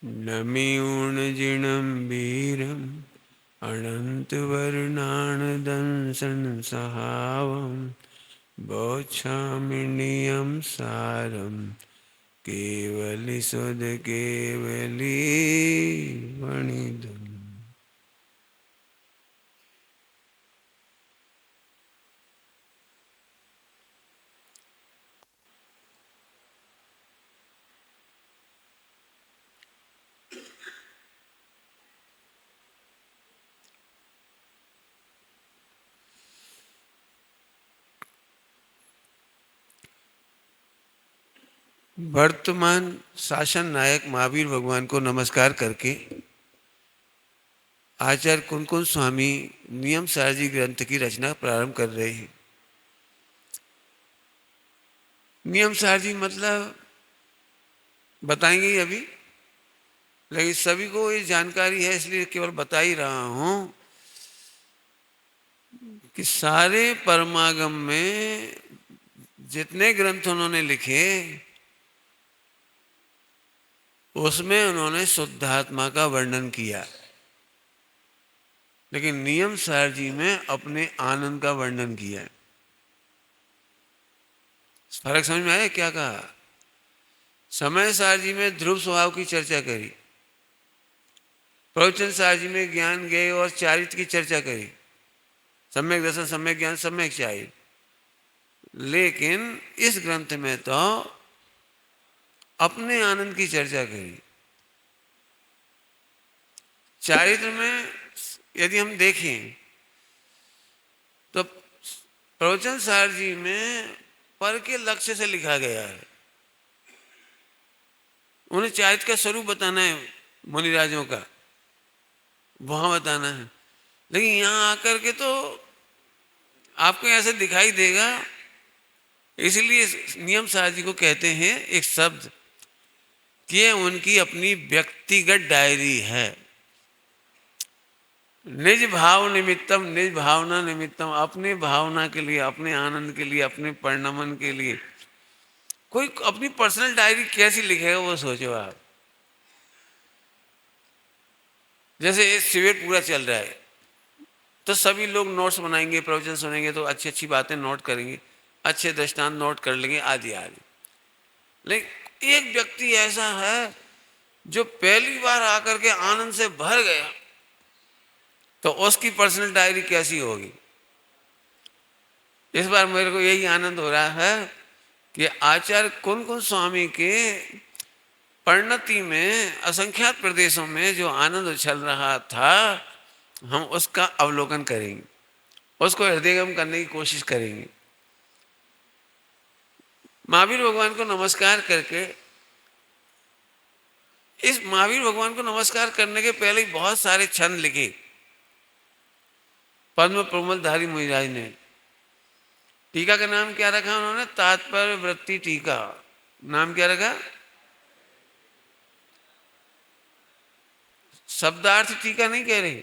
नमियूणजिणं वीरम् अनन्तवर्णानदंसन् बोच्छामिनीयं सारं केवली सुध केवली वणिदम्। वर्तमान शासन नायक महावीर भगवान को नमस्कार करके आचार्य कुनकुन स्वामी नियम सारजी ग्रंथ की रचना प्रारंभ कर रहे हैं। नियम सारजी मतलब बताएंगे ही अभी, लेकिन सभी को ये जानकारी है इसलिए केवल बता ही रहा हूं कि सारे परमागम में जितने ग्रंथ उन्होंने लिखे उसमें उन्होंने शुद्धात्मा का वर्णन किया, लेकिन नियम सार जी में अपने आनंद का वर्णन किया है। फर्क समझ में आया क्या कहा? समय सार जी में ध्रुव स्वभाव की चर्चा करी, प्रवचन सार जी में ज्ञान ज्ञेय और चारित्र की चर्चा करी, सम्यक दर्शन सम्यक ज्ञान सम्यक चारित्र। लेकिन इस ग्रंथ में तो अपने आनंद की चर्चा करी। चारित्र में यदि हम देखें तो प्रवचन सार जी में पर के लक्ष्य से लिखा गया है, उन्हें चारित्र का स्वरूप बताना है, मुनिराजों का वहां बताना है। लेकिन यहां आकर के तो आपको ऐसे दिखाई देगा, इसलिए नियम सार जी को कहते हैं एक शब्द कि उनकी अपनी व्यक्तिगत डायरी है। निज भाव निमित्तम निज भावना निमित्तम, अपने भावना के लिए, अपने आनंद के लिए, अपने परिणमन के लिए कोई अपनी पर्सनल डायरी कैसी लिखेगा वो सोचो आप। जैसे ये शिविर पूरा चल रहा है तो सभी लोग नोट्स बनाएंगे, प्रवचन सुनेंगे तो अच्छी अच्छी बातें नोट करेंगे, अच्छे दृष्टांत नोट कर लेंगे आदि आदि। लेकिन एक व्यक्ति ऐसा है जो पहली बार आकर के आनंद से भर गया, तो उसकी पर्सनल डायरी कैसी होगी? इस बार मेरे को यही आनंद हो रहा है कि आचार्य कुनकुन स्वामी के परिणति में असंख्यात प्रदेशों में जो आनंद उछल रहा था, हम उसका अवलोकन करेंगे, उसको हृदयगम करने की कोशिश करेंगे। महावीर भगवान को नमस्कार करके, इस महावीर भगवान को नमस्कार करने के पहले ही बहुत सारे छंद लिखे पद्म प्रमलधारी मुनिराज ने। टीका का नाम क्या रखा उन्होंने? तात्पर्य वृत्ति टीका। नाम क्या रखा? शब्दार्थ टीका नहीं कह रहे।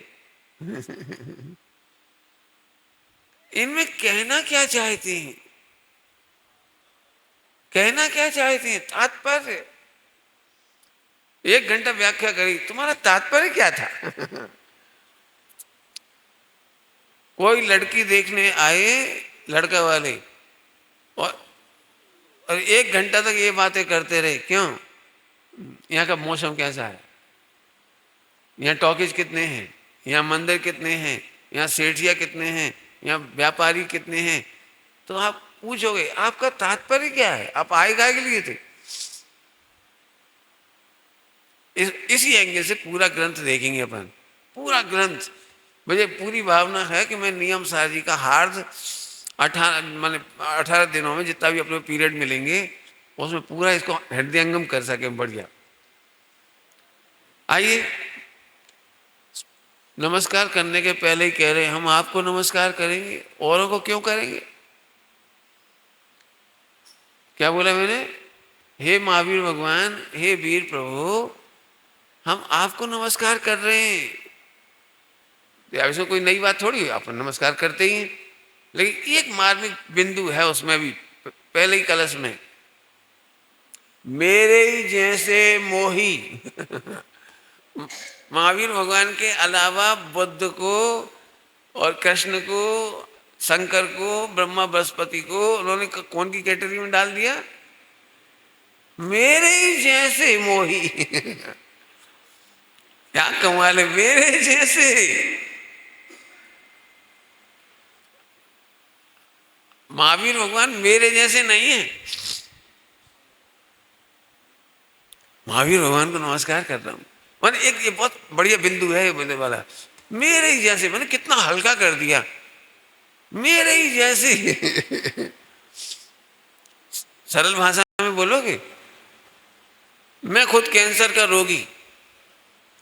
इनमें कहना क्या चाहते हैं, कहना क्या चाहते हैं? तात्पर्य। 1 घंटा व्याख्या करी, तुम्हारा तात्पर्य क्या था? कोई लड़की देखने आए लड़का वाले और 1 घंटा तक ये बातें करते रहे, क्यों? यहाँ का मौसम कैसा है, यहाँ टॉकीज कितने हैं, यहाँ मंदिर कितने हैं, यहाँ सेठिया कितने हैं, यहाँ व्यापारी कितने हैं। तो आप पूछोगे आपका तात्पर्य क्या है, आप आए काय के लिए थे? इसी एंगल से पूरा ग्रंथ देखेंगे अपन, पूरा ग्रंथ। मुझे पूरी भावना है कि मैं नियम सार जी का हार्द 18 दिनों में जितना भी अपने पीरियड मिलेंगे उसमें पूरा इसको हृदयंगम कर सके बढ़िया। आइए, नमस्कार करने के पहले ही कह रहे हैं हम आपको नमस्कार करेंगे, औरों को क्यों करेंगे? क्या बोला मैंने? हे महावीर भगवान, हे वीर प्रभु, हम आपको नमस्कार कर रहे हैं। इसमें कोई नई बात थोड़ी है, अपन नमस्कार करते ही हैं। लेकिन एक मार्मिक बिंदु है उसमें भी, पहले ही कलश में, मेरे जैसे मोही महावीर भगवान के अलावा बुद्ध को और कृष्ण को, शंकर को, ब्रह्मा बृहस्पति को उन्होंने कौन की कैटेगरी में डाल दिया? मेरे ही जैसे मोही। क्या कमाल है, मेरे जैसे। महावीर भगवान मेरे जैसे नहीं है। महावीर भगवान को नमस्कार कर रहा हूं। मैंने एक ये बहुत बढ़िया बिंदु है ये बोलने वाला, मेरे ही जैसे। मैंने कितना हल्का कर दिया, मेरे ही जैसे। सरल भाषा में बोलोगे, मैं खुद कैंसर का रोगी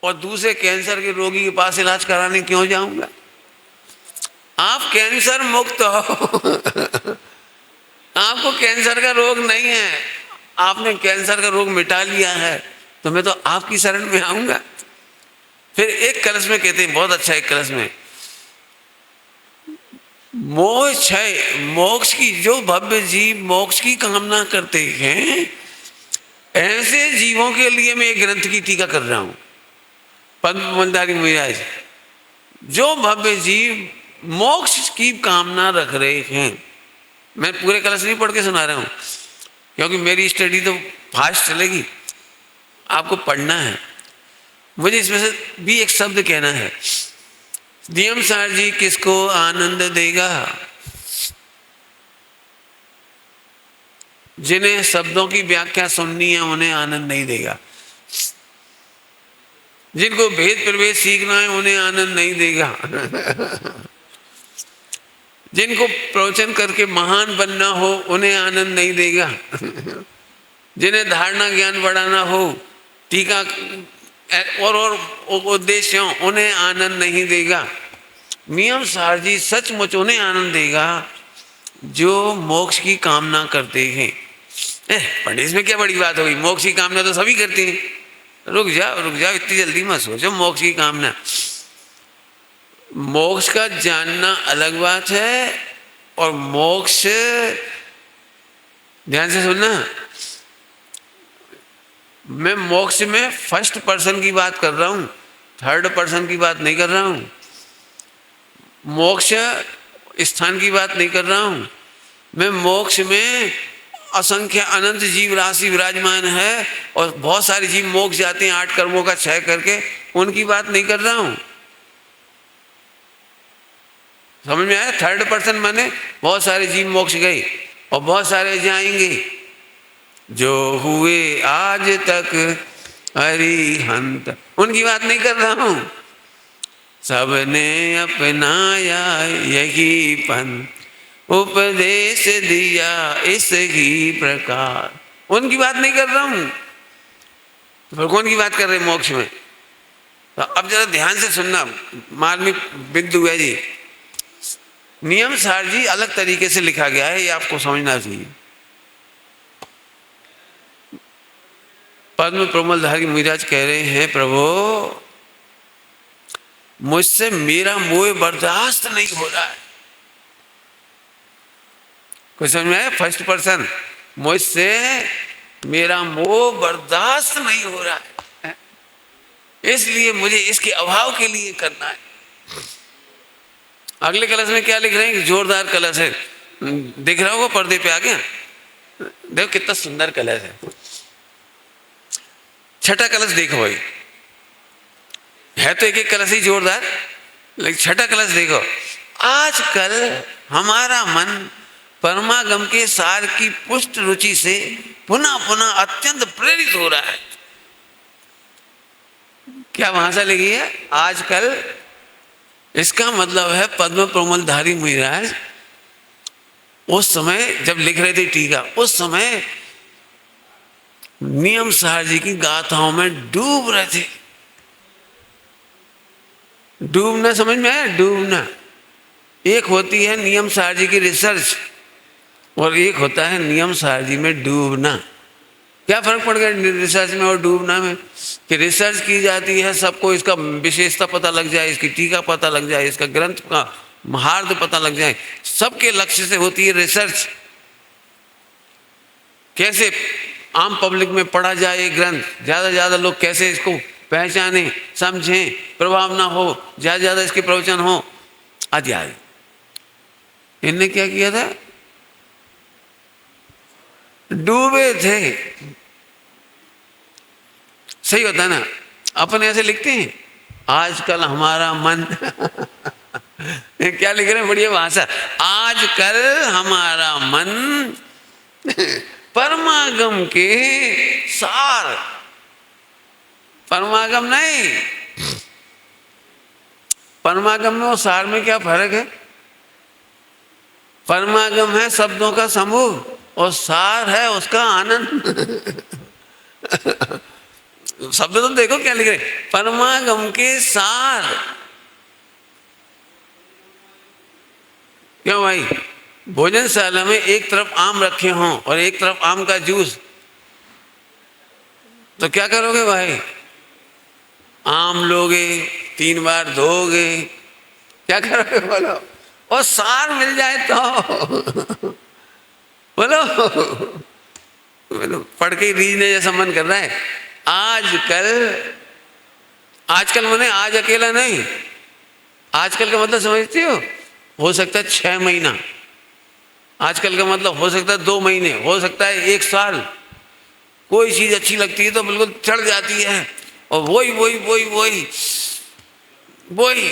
और दूसरे कैंसर के रोगी के पास इलाज कराने क्यों जाऊंगा? आप कैंसर मुक्त हो। आपको कैंसर का रोग नहीं है, आपने कैंसर का रोग मिटा लिया है, तो मैं तो आपकी शरण में आऊंगा। फिर एक कलश में कहते हैं, बहुत अच्छा, एक कलश में मोह क्षय मोक्ष की, जो भव्य जीव मोक्ष की कामना करते हैं, ऐसे जीवों के लिए मैं एक ग्रंथ की टीका कर रहा हूं। पद्मधारी महाराज, जो भव्य जीव मोक्ष की कामना रख रहे हैं, मैं पूरे कलश नहीं पढ़ के सुना रहा हूं क्योंकि मेरी स्टडी तो फास्ट चलेगी, आपको पढ़ना है। मुझे इसमें से भी एक शब्द कहना है। नियम सार जी किसको आनंद देगा? जिन्हें शब्दों की व्याख्या सुननी है उन्हें आनंद नहीं देगा। जिनको भेद प्रभेद सीखना है उन्हें आनंद नहीं देगा। जिनको प्रवचन करके महान बनना हो उन्हें आनंद नहीं देगा। जिन्हें धारणा ज्ञान बढ़ाना हो, टीका और उद्देश्यों, उन्हें आनंद नहीं देगा। नियम सार जी सचमुच उन्हें आनंद देगा जो मोक्ष की कामना करते हैं। पंडित, इसमें क्या बड़ी बात होगी, मोक्ष की कामना तो सभी करते हैं। रुक जाओ इतनी जल्दी मत सोचो। मोक्ष की कामना, मोक्ष का जानना अलग बात है, और मोक्ष, ध्यान से सुनना, मैं मोक्ष में फर्स्ट पर्सन की बात कर रहा हूं, थर्ड पर्सन की बात नहीं कर रहा हूं। मोक्ष स्थान की बात नहीं कर रहा हूं मैं। मोक्ष में असंख्य अनंत जीव राशि विराजमान है और बहुत सारे जीव मोक्ष जाते हैं 8 कर्मों का क्षय करके, उनकी बात नहीं कर रहा हूं। समझ में आया? थर्ड पर्सन माने बहुत सारे जीव मोक्ष गए और बहुत सारे जाएंगे। जो हुए आज तक अरिहंत, उनकी बात नहीं कर रहा हूं। सबने अपनाया यही पंथ, उपदेश दिया इसी प्रकार, उनकी बात नहीं कर रहा हूं। तो फिर कौन की बात कर रहे मोक्ष में? तो अब जरा ध्यान से सुनना, मार्मिक बिंदु है जी। नियम सार जी अलग तरीके से लिखा गया है, ये आपको समझना चाहिए। पद्म प्रमलधारी महाराज कह रहे हैं, प्रभु मुझसे मेरा मोह बर्दाश्त नहीं हो रहा है। कुछ समझ में आया? फर्स्ट पर्सन, मुझसे मेरा मोह बर्दाश्त नहीं हो रहा है, इसलिए मुझे इसके अभाव के लिए करना है। अगले कलश में क्या लिख रहे हैं? जोरदार कलश है, दिख रहा होगा पर्दे पे आगे, देखो कितना सुंदर कलश है। छठा कलश देखो भाई, है तो एक एक कलश ही जोरदार, लेकिन छठा कलश देखो। आजकल हमारा मन परमागम के सार की पुष्ट रुचि से पुनः पुनः अत्यंत प्रेरित हो रहा है। क्या भाषा लिखी है? आजकल, इसका मतलब है पद्म प्रमलधारी महाराज उस समय जब लिख रहे थे टीका, उस समय नियम सार जी की गाथाओं में डूब रहे थे। डूबना समझ में आया? डूबना, एक होती है नियम सार जी की रिसर्च और एक होता है नियम सार जी में डूबना। क्या फर्क पड़ गया रिसर्च में और डूबना में? कि रिसर्च की जाती है, सबको इसका विशेषता पता लग जाए, इसकी टीका पता लग जाए, इसका ग्रंथ का महार्थ पता लग जाए, सबके लक्ष्य से होती है रिसर्च। कैसे आम पब्लिक में पढ़ा जाए ये ग्रंथ, ज़्यादा से ज़्यादा लोग कैसे इसको पहचाने, समझें, प्रभाव ना हो, ज़्यादा ज़्यादा इसके प्रवचन हो, आदि आदि। इनने क्या किया था? डूबे थे। सही होता है ना? अपन ऐसे लिखते हैं, आजकल हमारा मन क्या लिख रहे हैं? बढ़िया भाषा। आजकल हमारा मन परमागम के सार, परमागम नहीं, परमागम में और सार में क्या फर्क है? परमागम है शब्दों का समूह और सार है उसका आनंद। शब्द तो देखो क्या लिख रहे, परमागम के सार। क्यों भाई? भोजनशाला में एक तरफ आम रखे हों और एक तरफ आम का जूस, तो क्या करोगे भाई? आम लोगे, 3 बार धोगे, क्या करोगे बोलो? और सार मिल जाए तो बोलो। पढ़ के रीझने जैसा मन कर रहा है। आजकल, आजकल माने आज अकेला नहीं, आजकल का मतलब समझते हो सकता है 6 महीना, आजकल का मतलब हो सकता है 2 महीने, हो सकता है 1 साल। कोई चीज अच्छी लगती है तो बिल्कुल चढ़ जाती है और वही वही वही वही वही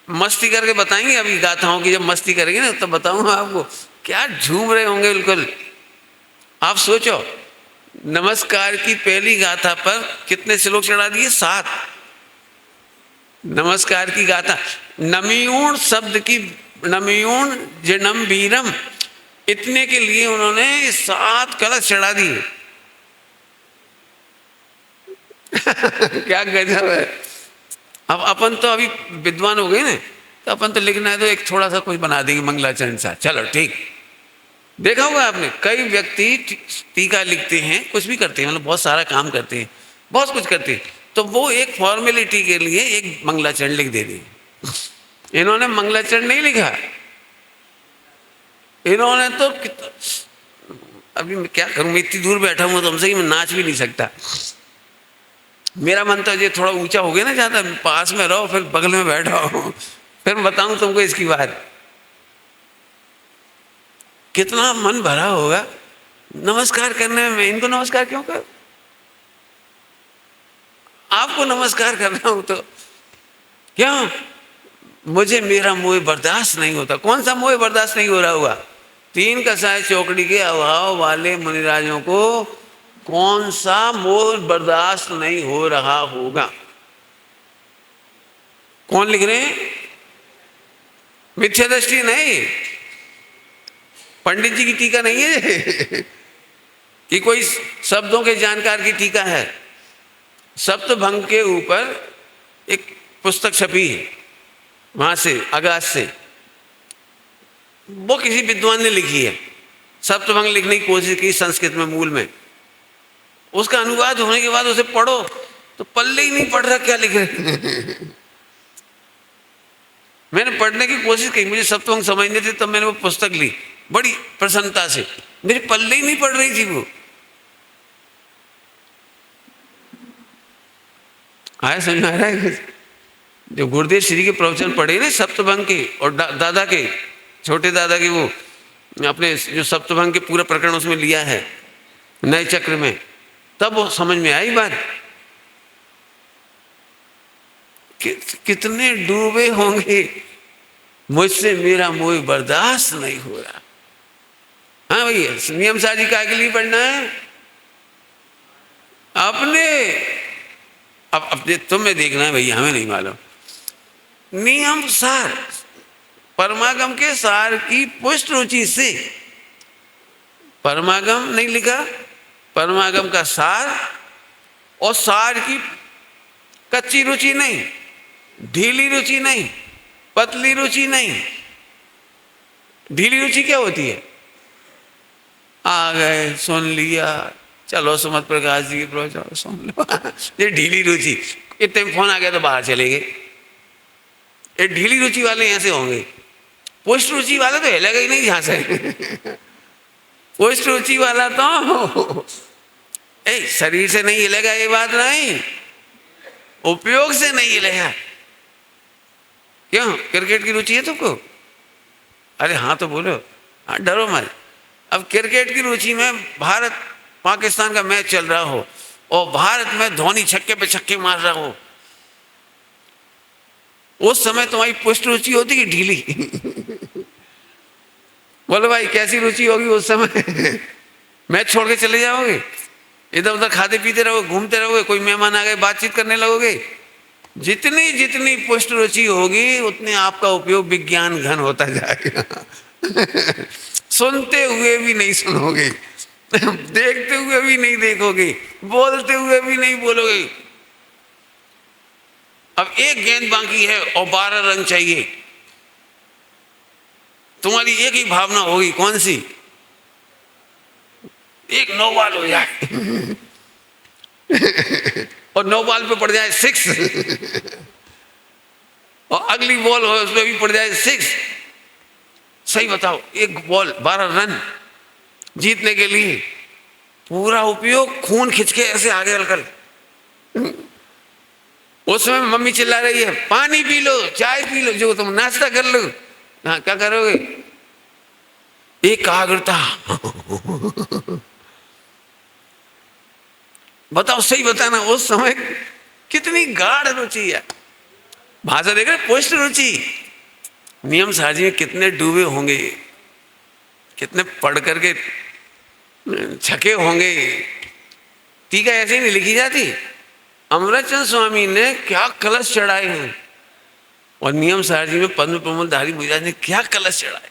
मस्ती करके बताएंगे। अभी गाथाओं की जब मस्ती करेंगे ना तब बताऊंगा आपको, क्या झूम रहे होंगे बिल्कुल। आप सोचो, नमस्कार की पहली गाथा पर कितने श्लोक चढ़ा दिए? 7। नमस्कार की गाथा, नमियूण शब्द की, नमियूण जिनम वीरम, इतने के लिए उन्होंने 7 कलश चढ़ा दिए। क्या गजब है। अब अपन तो अभी विद्वान हो गए ना, तो अपन तो लिखना है तो एक थोड़ा सा कुछ बना देंगे मंगलाचरण सा, चलो ठीक। देखा होगा आपने, कई व्यक्ति टीका लिखते हैं, कुछ भी करते हैं, मतलब बहुत सारा काम करते हैं, बहुत कुछ करते हैं, तो वो एक फॉर्मेलिटी के लिए एक मंगलाचरण लिख देते हैं। इन्होंने मंगलाचरण नहीं लिखा, इन्होंने तो अभी मैं क्या करूं, मैं इतनी दूर बैठा हूं तुमसे कि मैं नाच भी नहीं सकता। मेरा मन तो ये थोड़ा ऊंचा हो गया ना, ज्यादा पास में रहो, फिर बगल में बैठा हो, फिर बताऊं तुमको इसकी बात। कितना मन भरा होगा नमस्कार करने में। मैं इनको नमस्कार क्यों करूं? आपको नमस्कार कर रहा हूं तो क्यों? मुझे मेरा मोह बर्दाश्त नहीं होता। कौन सा मोह बर्दाश्त नहीं हो रहा होगा? 3 कसाय चौकड़ी के अभाव वाले मुनिराजों को कौन सा मोह बर्दाश्त नहीं हो रहा होगा? कौन लिख रहे हैं? मिथ्या दृष्टि नहीं, पंडित जी की टीका नहीं है कि कोई शब्दों के जानकार की टीका है। सप्तभंग के ऊपर एक पुस्तक छपी है, वहां से अगाध से, वो किसी विद्वान ने लिखी है। सप्तभंग लिखने की कोशिश की संस्कृत में, मूल में। उसका अनुवाद होने के बाद उसे पढ़ो तो पल्ले ही नहीं पढ़ रहा क्या लिख रहे। मैंने पढ़ने की कोशिश की, मुझे सप्तभंग समझने थे, तब मैंने वो पुस्तक ली बड़ी प्रसन्नता से, मेरे पल्ले ही नहीं पढ़ रही थी वो। आया समझ में आ रहा है? जो गुरुदेव श्री के प्रवचन पढ़े ना सप्तभंग के, और दादा के, छोटे दादा के, वो अपने जो सप्तभंग के पूरा प्रकरण उसमें लिया है नए चक्र में, तब वो समझ में आई बात। कितने डूबे होंगे, मुझसे मेरा मोह बर्दाश्त नहीं हो रहा। हाँ भैया, नियम साजी काय के लिए पढ़ना है? अपने अब अपने तुम्हें देखना है भैया, हमें नहीं मालूम। नियम सार, परमागम के सार की पुष्ट रुचि से, परमागम नहीं लिखा, परमागम का सार, और सार की कच्ची रुचि नहीं, ढीली रुचि नहीं, पतली रुचि नहीं। ढीली रुचि क्या होती है? आ गए, सुन लिया, चलो सुमत प्रकाश जी के प्रवचन सुन लो। ये ढीली रुचि, इतने में फोन आ गया तो बाहर चले गए। ये ढीली रुचि वाले ऐसे होंगे। पुष्ट रुचि वाला तो हिलेगा ही नहीं यहाँ से। पुष्ट रुचि वाला तो शरीर से नहीं हिलेगा ये बात नहीं, उपयोग से नहीं हिलेगा। क्यों? क्रिकेट की रुचि है तुमको? अरे हाँ तो बोलो, हाँ डरो मत। अब क्रिकेट की रुचि में भारत पाकिस्तान का मैच चल रहा हो और भारत में धोनी छक्के पे छक्के मार रहा हो, उस समय तुम्हारी पुष्ट रुचि होती कि ढीली? बोलो भाई कैसी रुचि होगी उस समय? मैच छोड़ के चले जाओगे, इधर उधर खाते पीते रहोगे, घूमते रहोगे, कोई मेहमान आ गए बातचीत करने लगोगे। जितनी जितनी पुष्ट रुचि होगी उतने आपका उपयोग विज्ञान घन होता जाएगा। सुनते हुए भी नहीं सुनोगे, देखते हुए भी नहीं देखोगे, बोलते हुए भी नहीं बोलोगे। अब एक गेंद बाकी है और 12 रन चाहिए, तुम्हारी एक ही भावना होगी, कौन सी? एक नो बॉल हो जाए और नो बॉल पे पड़ जाए 6 और अगली बॉल हो उसमें भी पड़ जाए 6। सही बताओ, एक बॉल 12 रन जीतने के लिए पूरा उपयोग खून खिंच के ऐसे आगे हलकल। उस समय मम्मी चिल्ला रही है पानी पी लो, चाय पी लो, जो तुम नाश्ता कर लो। हाँ क्या करोगे? एकाग्रता। बताओ, सही बताना, उस समय कितनी गाढ़ रुचि है। भाषा देख रहे, पुष्ट रुचि। नियम साजी में कितने डूबे होंगे, कितने पढ़ करके छके होंगे। टीका ऐसे ही नहीं लिखी जाती। अमृतचंद स्वामी ने क्या कलश चढ़ाए हैं और नियम सारजी में पद्म प्रमोदधारी मुनिराज ने क्या कलश चढ़ाए।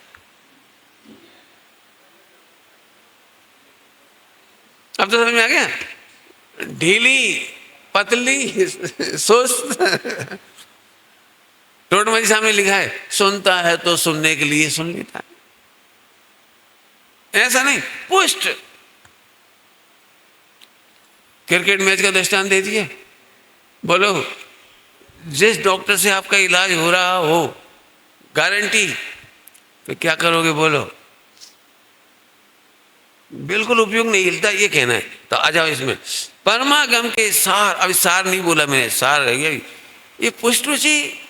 अब तो समझ में आ गया? ढीली, पतली, सुस्त। टोटमजी सामने लिखा है सुनता है तो सुनने के लिए सुन लेता है, ऐसा नहीं। पुष्ट। क्रिकेट मैच का दृष्टांत दे दिए। बोलो, जिस डॉक्टर से आपका इलाज हो रहा हो गारंटी, तो क्या करोगे? बोलो, बिल्कुल उपयोग नहीं हिलता, ये कहना है। तो आ जाओ इसमें, परमागम के सार। अभी सार नहीं बोला मैंने, सार रह गया। ये पुष्ट रुचि।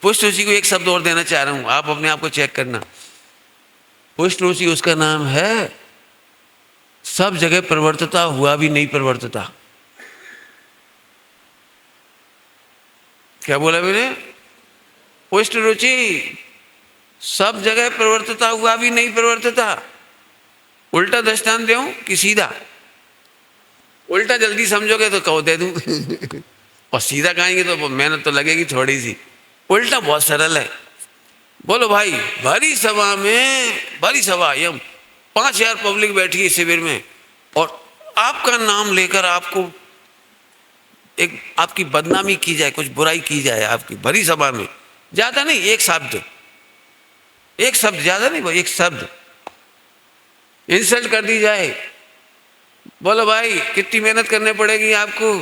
पुष्ट रुचि को एक शब्द और देना चाह रहा हूं, आप अपने आप को चेक करना। पुष्ट रुचि उसका नाम है सब जगह प्रवर्तता हुआ भी नहीं प्रवर्तता। क्या बोला मैंने? पुष्ट रुचि सब जगह प्रवर्तता हुआ भी नहीं प्रवर्तता। उल्टा दृष्टांत दूं कि सीधा? उल्टा जल्दी समझोगे तो कहो दे दूं और सीधा कहेंगे तो मेहनत तो लगेगी थोड़ी सी। उल्टा बहुत सरल है। बोलो भाई, भरी सभा में, भरी सभा यम 5000 पब्लिक बैठी है शिविर में, और आपका नाम लेकर आपको एक आपकी बदनामी की जाए, कुछ बुराई की जाए आपकी भरी सभा में, ज्यादा नहीं, एक शब्द, एक शब्द, ज्यादा नहीं, एक शब्द इंसल्ट कर दी जाए। बोलो भाई, कितनी मेहनत करनी पड़ेगी आपको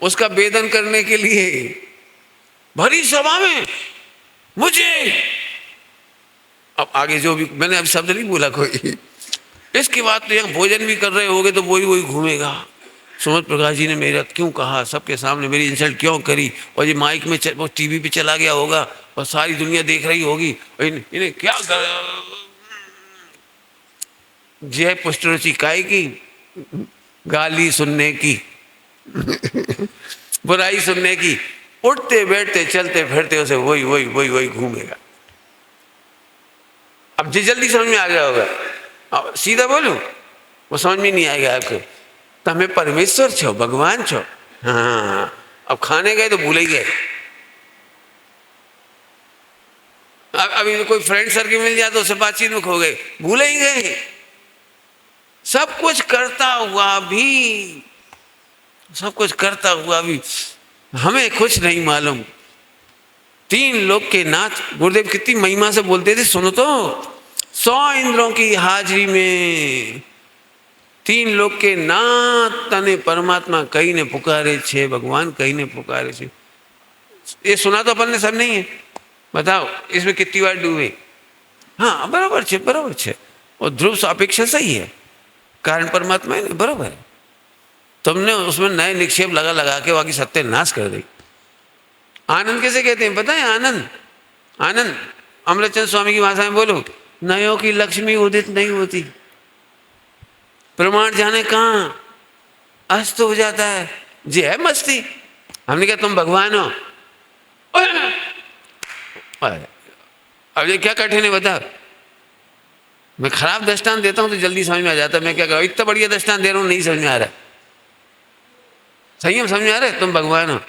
उसका वेदन करने के लिए। भरी सभा में मुझे, अब आगे जो भी, मैंने अब शब्द नहीं बोला कोई। इसके बाद तो यहाँ भोजन भी कर रहे होगे तो वही वही घूमेगा, सुमत प्रकाश जी ने मेरा क्यों कहा, सबके सामने मेरी इंसल्ट क्यों करी, और ये माइक में वो टीवी पे चला गया होगा और सारी दुनिया देख रही होगी, और इन्हें क्या जय पुष्ट रुचि काय की? गाली सुनने की बुराई सुनने की। उठते बैठते चलते फिरते उसे वही वही वही वही घूमेगा। अब जल्दी समझ में आ गया होगा। सीधा बोलूं वो समझ में नहीं आएगा आपको। तमें परमेश्वर छो, भगवान छो। हाँ, अब खाने गए तो भूल ही गए। अभी तो कोई फ्रेंड सर्किल मिल जाए तो उससे बातचीत में खो गए, भूल ही गए। सब कुछ करता हुआ भी, सब कुछ करता हुआ भी हमें कुछ नहीं मालूम। 3 लोक के नाथ गुरुदेव कितनी महिमा से बोलते थे, सुनो तो। 100 इंद्रों की हाजिरी में 3 लोक के नाथ तने परमात्मा कहीं ने पुकारे छे, भगवान कहीं ने पुकारे छे। ये सुना तो अपन ने सब नहीं है, बताओ इसमें कितनी बार डूबे? हाँ बराबर छे, बराबर छे। और ध्रुव सापेक्ष सही है, कारण परमात्मा है, बराबर है। तुमने उसमें नए निक्षेप लगा लगा के बाकी सत्यानाश कर दी। आनंद कैसे कहते हैं पता है? आनंद, आनंद अमृतचंद स्वामी की भाषा में बोलो, नयों की लक्ष्मी उदित नहीं होती, प्रमाण जाने कहाँ अस्त हो जाता है। जी है मस्ती। हमने कहा तुम भगवान हो। अब ये क्या कठिन है बता। मैं खराब दृष्टांत देता हूं तो जल्दी समझ में आ जाता है। मैं क्या कहूँ, इतना बढ़िया दृष्टांत दे रहा हूँ, नहीं समझ में आ रहा। संयम समझ में आ रहा है? तुम भगवान हो,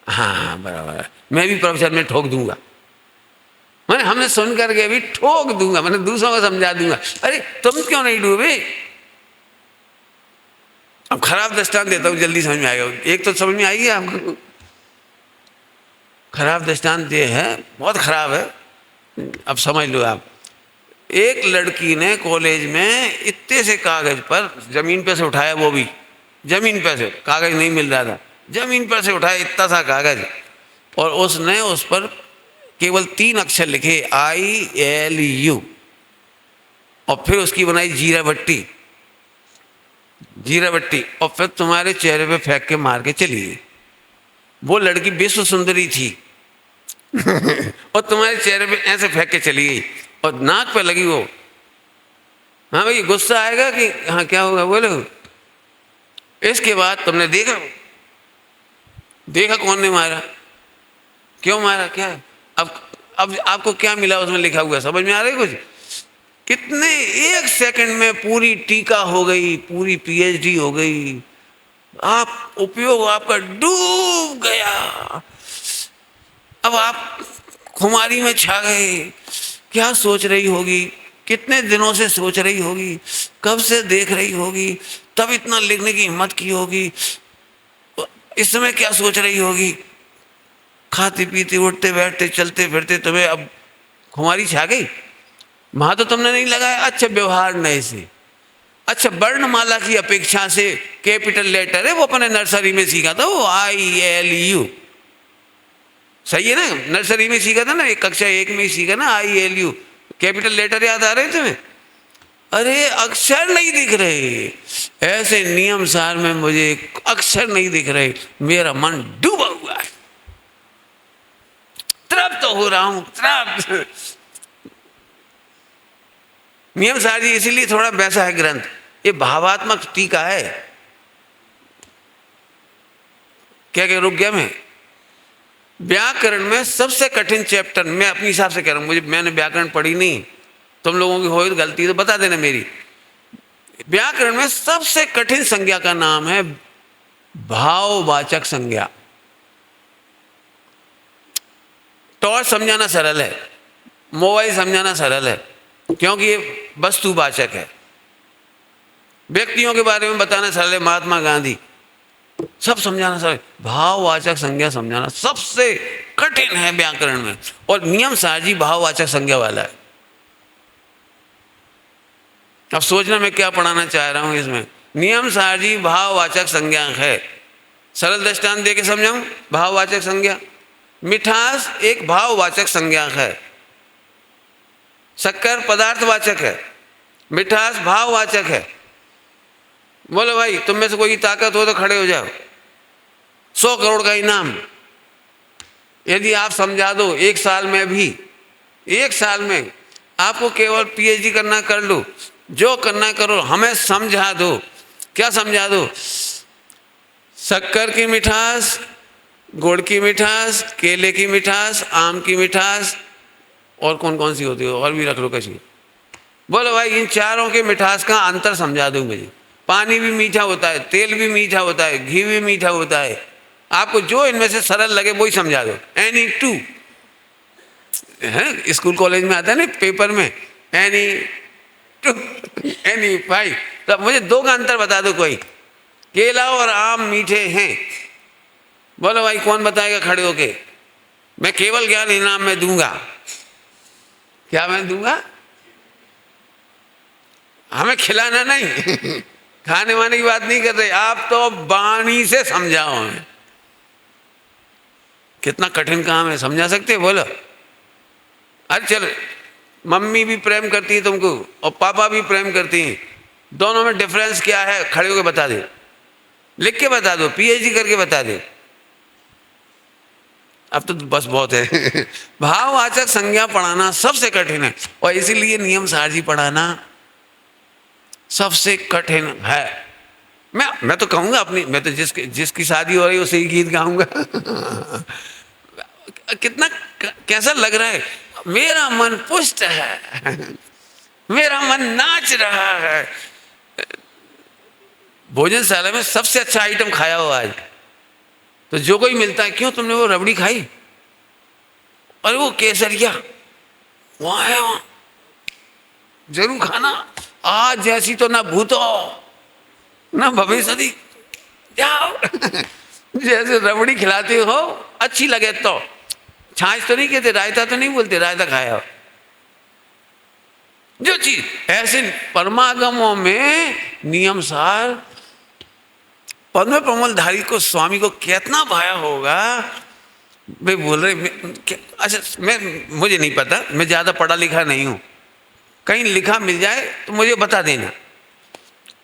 हाँ बराबर है, मैं भी प्रवचन में ठोक दूंगा। मैंने हमने सुन करके भी ठोक दूंगा, मैंने दूसरों को समझा दूंगा। अरे तुम क्यों नहीं डूबे? अब खराब दृष्टांत देता हूँ, जल्दी समझ में आएगा। एक तो समझ में आएगी आपको। खराब दृष्टांत ये है, बहुत खराब है। अब समझ लो आप। एक लड़की ने कॉलेज में इतने से कागज पर जमीन पे से उठाया, वो भी जमीन पर से, कागज नहीं मिल रहा था, जमीन पर से उठाया इतना सा कागज, और उसने उस पर केवल 3 अक्षर लिखे, ILU, और फिर उसकी बनाई जीरा बट्टी, जीरा बट्टी, और फिर तुम्हारे चेहरे पे फेंक के मार के चली गई। वो लड़की विश्व सुंदरी थी और तुम्हारे चेहरे पे ऐसे फेंक के चली गई, और नाक पे लगी वो। हाँ भाई, गुस्सा आएगा कि हाँ क्या होगा बोलो। इसके बाद तुमने देखा, देखा कौन ने मारा, क्यों मारा, क्या है? अब आपको क्या मिला उसमें लिखा हुआ, समझ में आ रहा है कुछ? कितने 1 सेकंड में पूरी टीका हो गई, पूरी PhD हो गई, आप उपयोग आपका डूब गया। अब आप खुमारी में छा गए। क्या सोच रही होगी, कितने दिनों से सोच रही होगी, कब से देख रही होगी, तब इतना लिखने की हिम्मत की होगी। इस समय क्या सोच रही होगी? खाती पीती, उठते बैठते, चलते फिरते तुम्हें अब खुमारी छा गई। वहां तो तुमने नहीं लगाया अच्छा व्यवहार नए से, अच्छा वर्णमाला की अपेक्षा से कैपिटल लेटर है, वो अपने नर्सरी में सीखा था, वो ILU, सही है ना? नर्सरी में सीखा था ना, एक कक्षा 1 में ही सीखा ना ILU। कैपिटल लेटर याद आ रहे हैं तुम्हें? अरे अक्षर नहीं दिख रहे, ऐसे नियम सार में मुझे अक्षर नहीं दिख रहे, मेरा मन डूबा हुआ है, तृप्त हो रहा हूं, तृप्त। नियम सार जी इसीलिए थोड़ा वैसा है ग्रंथ, ये भावात्मक टीका है। क्या क्या रुक गया मैं? व्याकरण में सबसे कठिन चैप्टर, मैं अपने हिसाब से कह रहा हूं, मैंने व्याकरण पढ़ी नहीं, तुम लोगों की हो गलती तो बता देना मेरी। व्याकरण में सबसे कठिन संज्ञा का नाम है भाववाचक संज्ञा। टॉर्च समझाना सरल है, मोबाइल समझाना सरल है, क्योंकि ये वस्तुवाचक है। व्यक्तियों के बारे में बताना सरल है, महात्मा गांधी, सब समझाना सरल। भाववाचक संज्ञा समझाना सबसे कठिन है व्याकरण में, और नियम सारजी भाववाचक संज्ञा वाला है। अब सोचना मैं क्या पढ़ाना चाह रहा हूं इसमें। नियम सारजी भाववाचक संज्ञा है। सरल दृष्टांत दे के समझाऊं। भाववाचक संज्ञा, मिठास एक भाववाचक संज्ञा है, शक्कर पदार्थवाचक है, मिठास भाववाचक है। बोलो भाई, तुम में से कोई ताकत हो तो खड़े हो जाओ। 100 करोड़ का इनाम यदि आप समझा दो 1 साल में भी, 1 साल में आपको केवल PhD करना कर लो, जो करना करो, हमें समझा दो। क्या समझा दो? शक्कर की मिठास, गुड़ की मिठास, केले की मिठास, आम की मिठास, और कौन कौन सी होती है, और भी रख लो कैसी। बोलो भाई, इन चारों के मिठास का अंतर समझा दो मुझे। पानी भी मीठा होता है, तेल भी मीठा होता है, घी भी मीठा होता है। आपको जो इनमें से सरल लगे वही समझा दो। एनी टू है, स्कूल कॉलेज में आता है ना पेपर में, एनी टू, एनी फाइव। तो मुझे 2 का अंतर बता दो कोई। केला और आम मीठे हैं, बोलो भाई कौन बताएगा खड़े होके? मैं केवल ज्ञान इनाम में दूंगा। क्या मैं दूंगा? हमें खिलाना नहीं खाने वाने की बात नहीं कर रहे, आप तो वाणी से समझाओ हमें। कितना कठिन काम है, समझा सकते बोलो? अरे चलो, मम्मी भी प्रेम करती है तुमको और पापा भी प्रेम करती हैं, दोनों में डिफरेंस क्या है खड़े होकर बता दे, लिख के बता दो, पीएचडी करके बता दे। अब तो बस बहुत है। भाववाचक संज्ञा पढ़ाना सबसे कठिन है, और इसीलिए नियम सारजी पढ़ाना सबसे कठिन है। मैं तो कहूँगा अपनी, मैं तो जिसकी शादी हो रही है उसे ही गीत गाऊंगा। कितना कैसा लग रहा है, मेरा मन पुष्ट है, मेरा मन नाच रहा है। भोजनशाला में सबसे अच्छा आइटम खाया हो आज, तो जो कोई मिलता है, क्यों तुमने वो रबड़ी खाई, और वो केसरिया वहाँ है, वहाँ जरूर खाना, आज जैसी तो ना भूतो ना भविष्य, जाओ। जैसे रबड़ी खिलाते हो अच्छी लगे तो, छाछ तो नहीं कहते, रायता तो नहीं बोलते, रायता खाया हो, जो चीज ऐसे परमागमों में नियम सार पद्म प्रमोलधारी को, स्वामी को कितना भाया होगा। वे बोल रहे, अच्छा मुझे नहीं पता, मैं ज़्यादा पढ़ा लिखा नहीं हूँ, कहीं लिखा मिल जाए तो मुझे बता देना।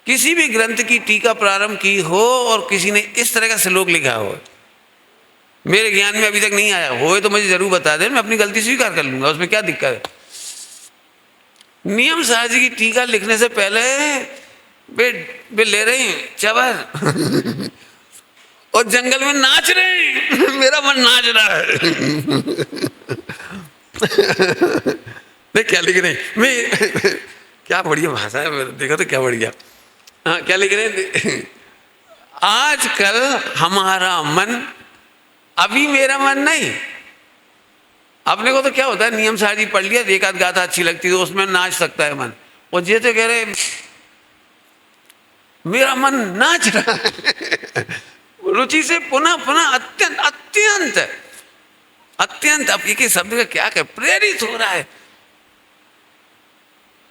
किसी भी ग्रंथ की टीका प्रारंभ की हो और किसी ने इस तरह का श्लोक लिखा हो, मेरे ज्ञान में अभी तक नहीं आया हो तो मुझे जरूर बता दें, मैं अपनी गलती स्वीकार कर लूँगा, उसमें क्या दिक्कत है। नियम सारजी की टीका लिखने से पहले वे ले रहे हैं चबर और जंगल में नाच रहे हैं। मेरा मन नाच रहा है। देख क्या लिख रहे हैं, मैं क्या बढ़िया भाषा है, देखो तो क्या बढ़िया। हाँ क्या लिख रहे हैं, आजकल हमारा मन, अभी मेरा मन नहीं। अपने को तो क्या होता है, नियम सारजी पढ़ लिया, एक आध गाथा अच्छी लगती है तो उसमें नाच सकता है मन, और ये तो कह रहे मेरा मन नाच रहा है। रुचि से पुनः पुनः अत्यंत अत्यंत अत्यंत, अब एक शब्द का क्या कर, प्रेरित हो रहा है।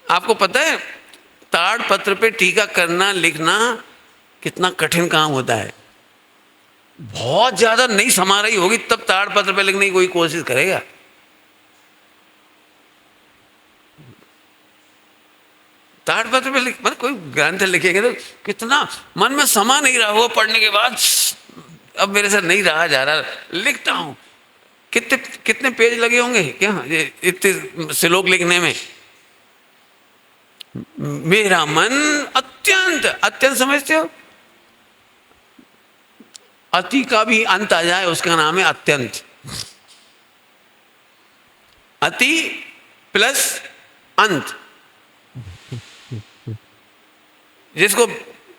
आपको पता है ताड़ पत्र पे टीका करना लिखना कितना कठिन काम होता है। बहुत ज्यादा नहीं समा रही होगी तब ताड़ पत्र पे लिखने की कोई कोशिश करेगा। ताड़ पत्र पे मतलब कोई ग्रंथ लिखेंगे तो कितना मन में समा नहीं रहा हो, पढ़ने के बाद अब मेरे से नहीं रहा जा रहा, लिखता हूं। कितने कितने पेज लगे होंगे क्या इतने श्लोक लिखने में। मेरा मन अत्यंत अत्यंत, समझते हो, अति का भी अंत आ जाए उसका नाम है अत्यंत। अति प्लस अंत, जिसको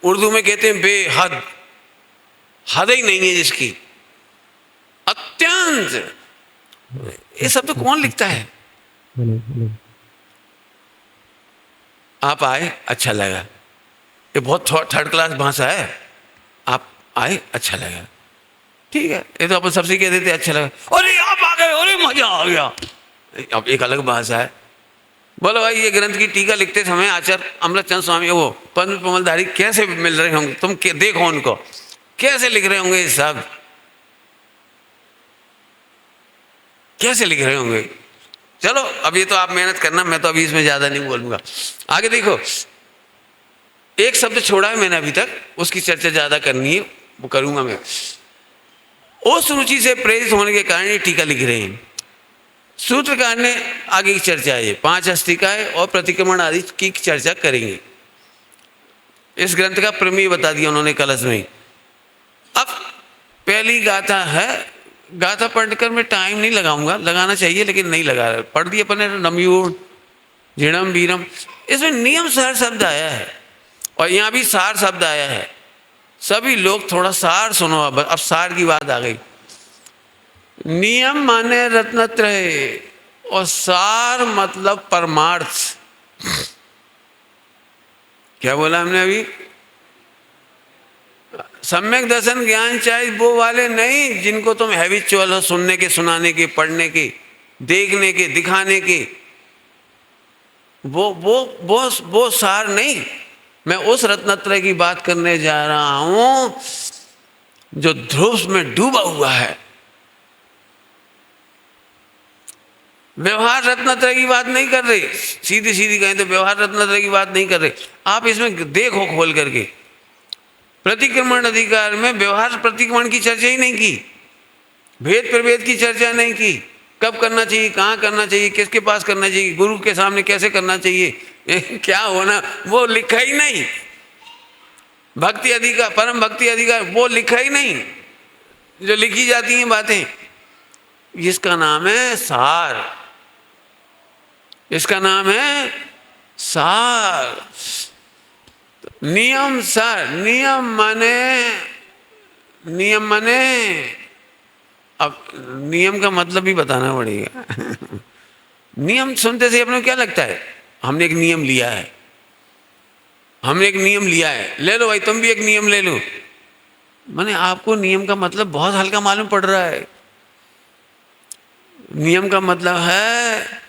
उर्दू में कहते हैं बेहद, हद ही नहीं है जिसकी, अत्यंत। ये सब तो कौन लिखता है। आप आए अच्छा लगा, ये बहुत थर्ड क्लास भाषा है, आप आए अच्छा लगा, ठीक है, ये तो अपन सबसे कह देते अच्छा लगा, अरे आप आ गए, अरे मजा आ गया, अब एक अलग भाषा है। बोलो भाई ये ग्रंथ की टीका लिखते समय आचार्य अमृतचंद स्वामी वो पद्म प्रमोलधारी कैसे मिल रहे होंगे, तुम देखो उनको कैसे लिख रहे होंगे, सब कैसे लिख रहे होंगे। चलो अब ये तो आप मेहनत करना, मैं तो अभी इसमें ज्यादा नहीं बोलूंगा। आगे देखो, एक शब्द छोड़ा है मैंने अभी तक, उसकी चर्चा ज्यादा करनी है, वो करूंगा मैं। उस रुचि से प्रेरित होने के कारण ये टीका लिख रहे हैं। सूत्रकार ने आगे की चर्चा है, 5 अस्तिकाएं और प्रतिक्रमण आदि की चर्चा करेंगे। इस ग्रंथ का प्रमेय बता दिया उन्होंने कलश में। अब पहली गाथा है, गाथा पढ़कर मैं टाइम नहीं लगाऊंगा, लगाना चाहिए लेकिन नहीं लगा रहा, पढ़ दिया अपने नमयूण झिणम बीरम, इसमें नियम सार शब्द आया है और यहाँ भी सार शब्द आया है। सभी लोग थोड़ा सार सुनो, अब सार की बात आ गई। नियम माने रत्नत्रय और सार मतलब परमार्थ। क्या बोला हमने अभी, सम्यक दर्शन ज्ञान चाहिए वो वाले नहीं जिनको तुम हैबिचुअल हो, सुनने के, सुनाने के, पढ़ने के, देखने के, दिखाने के, वो सार नहीं। मैं उस रत्नत्रय की बात करने जा रहा हूं जो ध्रुव में डूबा हुआ है, व्यवहार रत्नत्रय की बात नहीं कर रहे, सीधी सीधी कहें तो व्यवहार रत्नत्रय की बात नहीं कर रहे। आप इसमें देखो खोल करके, प्रतिक्रमण अधिकार में व्यवहार प्रतिक्रमण की चर्चा ही नहीं की, भेद प्रभेद की चर्चा नहीं की, कब करना चाहिए, कहाँ करना चाहिए, किसके पास करना चाहिए, गुरु के सामने कैसे करना चाहिए, क्या होना, वो लिखा ही नहीं। भक्ति अधिकार, परम भक्ति अधिकार, वो लिखा ही नहीं। जो लिखी जाती हैं बातें, इसका नाम है सार, इसका नाम है सार। नियम सार, नियम माने अब नियम का मतलब भी बताना पड़ेगा। नियम सुनते से अपने को क्या लगता है, हमने एक नियम लिया है, हमने एक नियम लिया है, ले लो भाई तुम भी एक नियम ले लो। माने आपको नियम का मतलब बहुत हल्का मालूम पड़ रहा है। नियम का मतलब है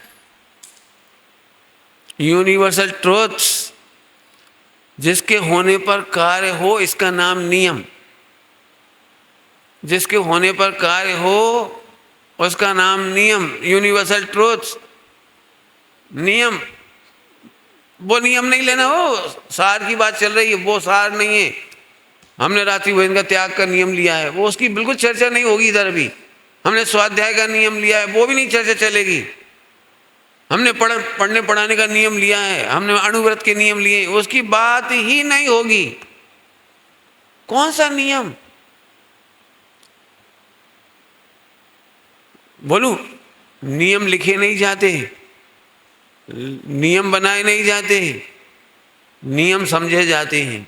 यूनिवर्सल ट्रूथ्स, जिसके होने पर कार्य हो, इसका नाम नियम। जिसके होने पर कार्य हो उसका नाम नियम, यूनिवर्सल ट्रूथ्स, नियम। वो नियम नहीं लेना, हो सार की बात चल रही है, वो सार नहीं है। हमने रात्रि भोजन का त्याग का नियम लिया है, वो उसकी बिल्कुल चर्चा नहीं होगी इधर भी। हमने स्वाध्याय का नियम लिया है, वो भी नहीं चर्चा चलेगी। हमने पढ़ने पढ़ाने का नियम लिया है, हमने अणुव्रत के नियम लिए, उसकी बात ही नहीं होगी। कौन सा नियम बोलूं? नियम लिखे नहीं जाते, नियम बनाए नहीं जाते, नियम समझे जाते हैं।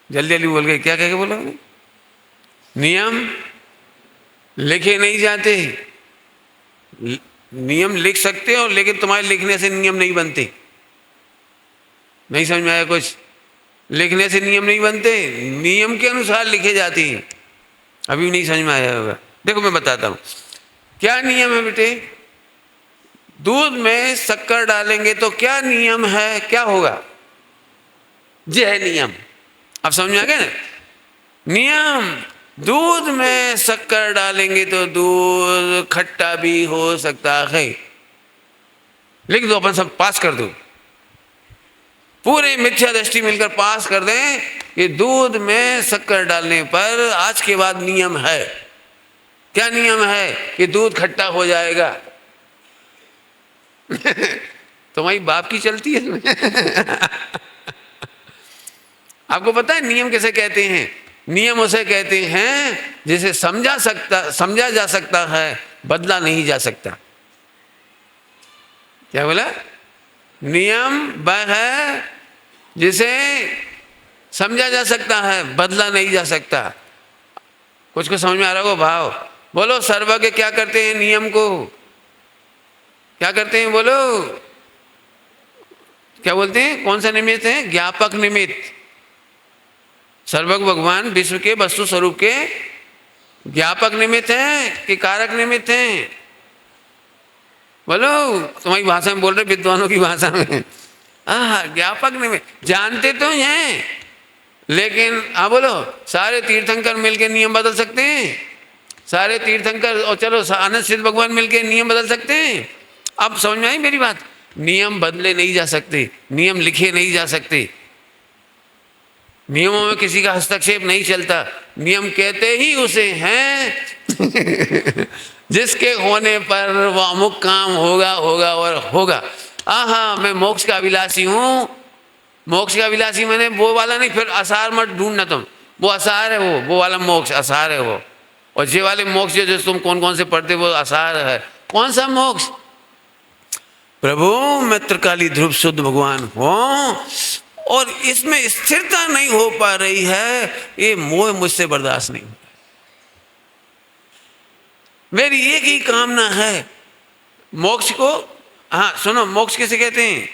जल्दी जल्दी बोल गए, क्या कह के बोला? नियम लिखे नहीं जाते। नियम लिख सकते हो, लेकिन तुम्हारे लिखने से नियम नहीं बनते। नहीं समझ में आया कुछ? लिखने से नियम नहीं बनते, नियम के अनुसार लिखे जाते हैं। अभी नहीं समझ में आया होगा। देखो मैं बताता हूँ क्या नियम है बेटे। दूध में शक्कर डालेंगे तो क्या नियम है, क्या होगा? ये है नियम। अब समझ में आ गया ना? नियम, दूध में शक्कर डालेंगे तो दूध खट्टा भी हो सकता है। लिख दो, अपन सब पास कर दो, पूरे मिथ्या दृष्टि मिलकर पास कर दें कि दूध में शक्कर डालने पर आज के बाद नियम है। क्या नियम है? कि दूध खट्टा हो जाएगा। तुम्हारी बाप की चलती है। आपको पता है नियम किसे कहते हैं? नियम उसे कहते हैं जिसे समझा जा सकता है, बदला नहीं जा सकता। क्या बोला? नियम वह है जिसे समझा जा सकता है, बदला नहीं जा सकता। कुछ को समझ में आ रहा हो भाव? बोलो सर्वज्ञ क्या करते हैं? नियम को क्या करते हैं? बोलो क्या बोलते हैं? कौन सा निमित्त है? ज्ञापक निमित्त। सर्वज्ञ भगवान विश्व के वस्तु स्वरूप के ज्ञापक निमित्त हैं कि कारक निमित्त हैं? बोलो, तुम्हारी भाषा में बोल रहे, विद्वानों की भाषा में। ज्ञापक निमित्त। जानते तो हैं, लेकिन बोलो सारे तीर्थंकर मिलके नियम बदल सकते हैं? सारे तीर्थंकर और चलो आनंद सिद्ध भगवान मिलके नियम बदल सकते हैं? अब समझ में आई मेरी बात? नियम बदले नहीं जा सकते, नियम लिखे नहीं जा सकते, नियमों में किसी का हस्तक्षेप नहीं चलता। नियम कहते ही उसे हैं जिसके होने पर वो अमुक काम होगा होगा और होगा। मैं मोक्ष का अभिलाषी हूँ। मोक्ष का अभिलाषी मैंने वो वाला नहीं, फिर आसार मत ढूंढना तुम। वो आसार है, वो वाला मोक्ष आसार है वो। और ये वाले मोक्ष जो तुम कौन कौन से पढ़ते वो आसार है। कौन सा मोक्ष? प्रभु मैं त्रिकाली ध्रुव शुद्ध भगवान हूँ और इसमें स्थिरता नहीं हो पा रही है, ये मोह मुझसे बर्दाश्त नहीं। मेरी एक ही कामना है मोक्ष को। सुनो, मोक्ष किसे कहते हैं?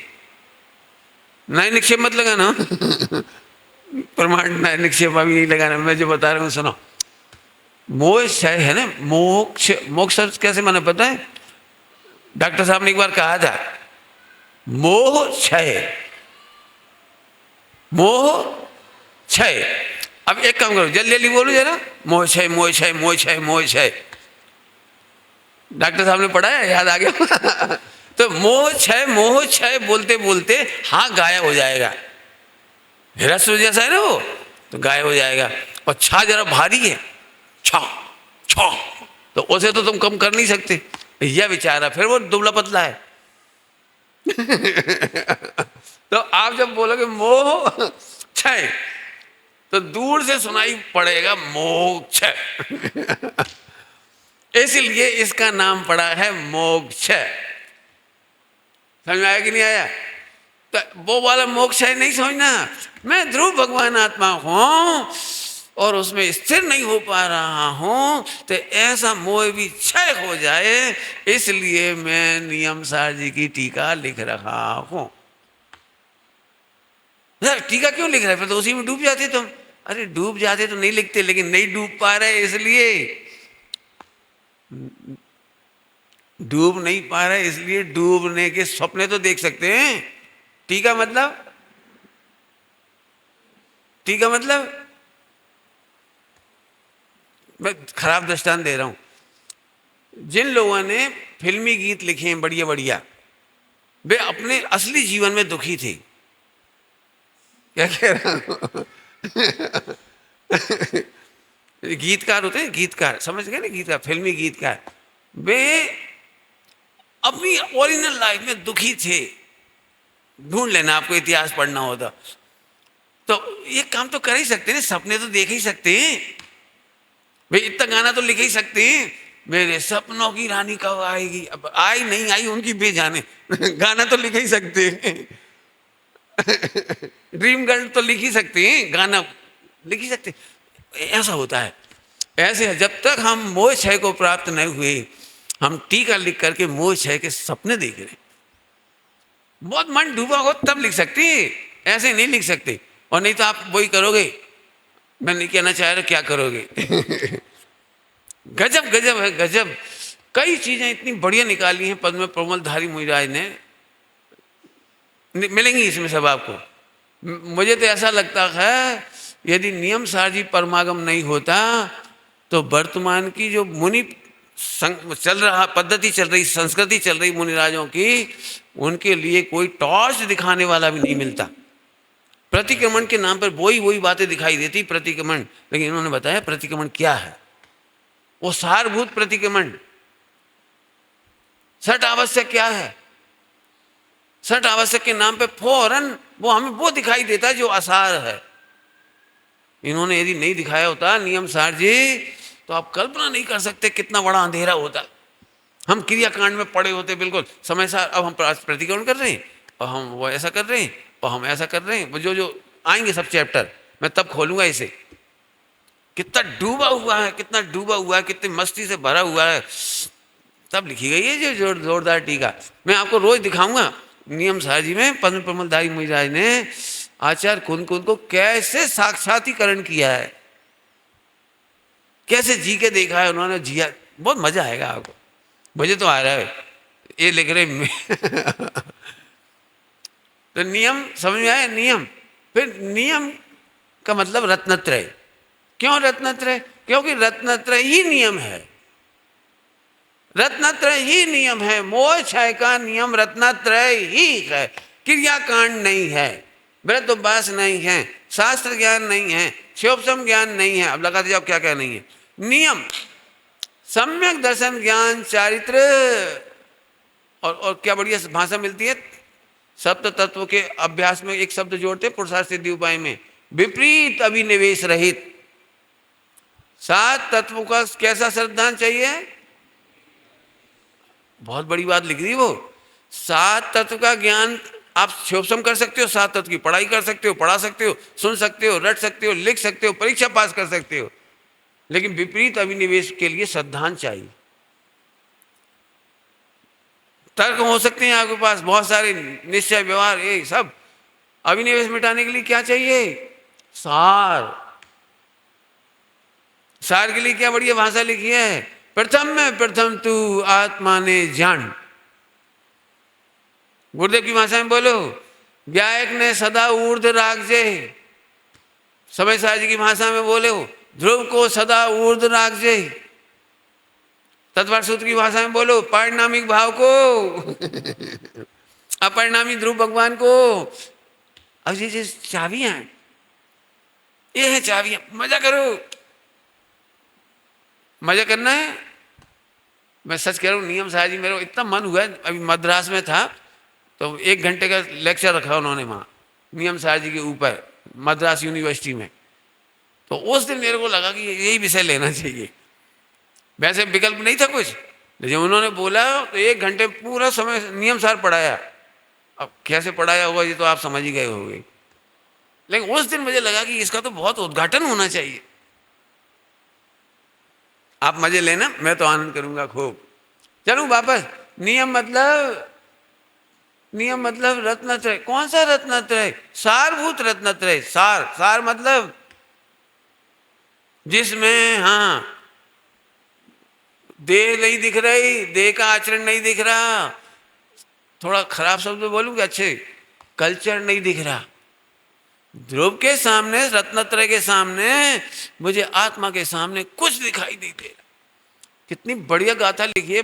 नए निक्षेप मत लगाना। प्रमाण नए निक्षेप अभी नहीं लगाना, मैं जो बता रहा हूँ सुनो। मोक्ष है ना, मोक्ष। मोक्ष कैसे माना पता है? डॉक्टर साहब ने एक बार कहा था, मोह क्षय, मोह क्षय। अब एक काम करो, जल्दी जल्दी बोलो जरा। मोह क्षय, मोह क्षय, मोह क्षय, मोह क्षय। डॉक्टर साहब ने पढ़ाया, याद आ गया। तो मोह क्षय बोलते बोलते हाँ गायब हो जाएगा। हिरस्व जैसा है ना वो, तो गायब हो जाएगा। और छा जरा भारी है, छा छा, तो उसे तो तुम कम कर नहीं सकते। यह बेचारा फिर वो दुबला पतला है। तो आप जब बोलोगे मोह क्षय, तो दूर से सुनाई पड़ेगा मोक्ष। इसलिए इसका नाम पड़ा है मोक्ष। समझ में आया कि नहीं आया? तो वो वाला मोक्ष है नहीं समझना। मैं ध्रुव भगवान आत्मा हूं और उसमें स्थिर नहीं हो पा रहा हूं, तो ऐसा मोह भी क्षय हो जाए, इसलिए मैं नियम सार जी की टीका लिख रहा हूं। टीका क्यों लिख रहे? फिर तो उसी में डूब जाते तुम। अरे डूब जाते तो नहीं लिखते, लेकिन नहीं डूब पा रहे, इसलिए डूब नहीं पा रहे, इसलिए डूबने के सपने तो देख सकते हैं। टीका मतलब, टीका मतलब, मैं खराब दृष्टांत दे रहा हूं। जिन लोगों ने फिल्मी गीत लिखे हैं बढ़िया बढ़िया, वे अपने असली जीवन में दुखी थे। क्या कह रहा हूं? गीतकार होते हैं, गीतकार, समझ गए ना, गीतकार, फिल्मी गीतकार। वे अपनी ओरिजिनल लाइफ में दुखी थे। ढूंढ लेना, आपको इतिहास पढ़ना होता तो ये काम तो कर ही सकते हैं, सपने तो देख ही सकते हैं भाई, इतना गाना तो लिख ही सकते हैं, मेरे सपनों की रानी कब आएगी। अब आई नहीं आई उनकी बेजाने, गाना तो लिख ही सकते हैं। ड्रीम गर्ल तो लिख ही सकते हैं, गाना लिख ही सकते हैं। ऐसा होता है। ऐसे है, जब तक हम मोह क्षय को प्राप्त नहीं हुए, हम टीका लिख करके मोह क्षय के सपने देख रहे हैं। बहुत मन डूबा हो तब लिख सकते, ऐसे नहीं लिख सकते। और नहीं तो आप वही करोगे, मैं नहीं कहना चाह रहा क्या करोगे। गजब गजब है, गजब। कई चीजें इतनी बढ़िया निकाली हैं पद्म प्रमलधारी मुनिराज ने, मिलेंगी इसमें सब आपको। मुझे तो ऐसा लगता है यदि नियम सार जी परमागम नहीं होता तो वर्तमान की जो मुनि चल रहा पद्धति चल रही, संस्कृति चल रही मुनिराजों की, उनके लिए कोई टॉर्च दिखाने वाला भी नहीं मिलता। प्रतिक्रमण के नाम पर वही बातें दिखाई देती, प्रतिक्रमण। लेकिन इन्होंने बताया प्रतिक्रमण क्या है, वो सारभूत प्रतिक्रमण। सठ आवश्यक क्या है? सठ आवश्यक के नाम पे फौरन वो हमें वो दिखाई देता है जो असार है। इन्होंने यदि नहीं दिखाया होता नियम सार जी, तो आप कल्पना नहीं कर सकते कितना बड़ा अंधेरा होता। हम क्रियाकांड में पड़े होते बिल्कुल समय सार। अब हम प्रतिक्रमण कर रहे हैं और हम वो ऐसा कर रहे हैं और हम ऐसा कर रहे हैं। वो जो आएंगे सब चैप्टर मैं तब खोलूंगा इसे। कितना डूबा हुआ है, कितना डूबा हुआ है, कितनी मस्ती से भरा हुआ है, तब लिखी गई है जो जोरदार टीका। मैं आपको रोज दिखाऊंगा नियम सार जी में पद्म प्रमलधारी मुनिराज ने आचार्य कुंद को कैसे साक्षात्करण किया है, कैसे जी के देखा है उन्होंने, जिया। बहुत मजा आएगा आपको। मुझे तो आ रहा है ये लिख रहे। तो नियम समझ में आया? नियम, फिर नियम का मतलब रत्नत्रय। क्यों रत्नत्रय? क्योंकि रत्नत्रय ही नियम है, रत्नत्रय ही नियम है। मोह क्षय का नियम रत्नत्रय ही है। क्रियाकांड नहीं है, व्रत उपवास नहीं है, शास्त्र ज्ञान नहीं है, शिवोपम ज्ञान नहीं है। अब लगा दीजिए आप क्या क्या नहीं है। नियम सम्यक दर्शन ज्ञान चारित्र और क्या बढ़िया भाषा मिलती है। सप्त तत्व के अभ्यास में एक शब्द जोड़ते पुरुषार्थ सिद्धि उपाय में, विपरीत अभिनिवेश रहित। सात तत्वों का कैसा श्रद्धान चाहिए? बहुत बड़ी बात लिख दी वो। सात तत्व का ज्ञान आप शिवोपम कर सकते हो, सात तत्व की पढ़ाई कर सकते हो, पढ़ा सकते हो, सुन सकते हो, रट सकते हो, लिख सकते हो, परीक्षा पास कर सकते हो। लेकिन विपरीत अभिनिवेश के लिए श्रद्धान चाहिए। तर्क हो सकते हैं आपके पास बहुत सारे, निश्चय व्यवहार ये सब। अभिनिवेश मिटाने के लिए क्या चाहिए? सार। सार के लिए क्या बढ़िया भाषा लिखी है, प्रथम में प्रथम तू आत्मा ने जान। गुरुदेव की भाषा में बोलो, गायक ने सदा ऊर्ध्व राखजे। समय सार जी की भाषा में बोले हो, ध्रुव को सदा ऊर्ध्व राखजे। तत्पर सूत्र की भाषा में बोलो, परिणामिक भाव को अपरिणामी ध्रुव भगवान को। अब ये चाबियां हैं, ये है चाबियां, मजा करो। मजा करना है। मैं सच कह रहा हूँ, नियम साहब जी मेरा इतना मन हुआ, अभी मद्रास में था तो 1 घंटे का लेक्चर रखा उन्होंने वहाँ नियम साहब जी के ऊपर मद्रास यूनिवर्सिटी में। तो उस दिन मेरे को लगा कि यही विषय लेना चाहिए, वैसे विकल्प नहीं था कुछ। जब उन्होंने बोला तो 1 घंटे पूरा समय नियम सार पढ़ाया। अब कैसे पढ़ाया होगा ये तो आप समझ ही गए होंगे, लेकिन उस दिन मुझे लगा कि इसका तो बहुत उद्घाटन होना चाहिए। आप मजे लेना, मैं तो आनंद करूंगा खूब। चलूं वापस। नियम मतलब रत्नत्रय। कौन सा रत्नत्रय? सारभूत रत्नत्रय। सार, सार मतलब जिसमें, हाँ, देह नहीं दिख रही, देह का आचरण नहीं दिख रहा, थोड़ा खराब शब्द बोलूंगा, अच्छे, कल्चर नहीं दिख रहा। ध्रुव के सामने, रत्नत्रय के सामने, मुझे आत्मा के सामने कुछ दिखाई नहीं दे रहा। कितनी बढ़िया गाथा लिखी है।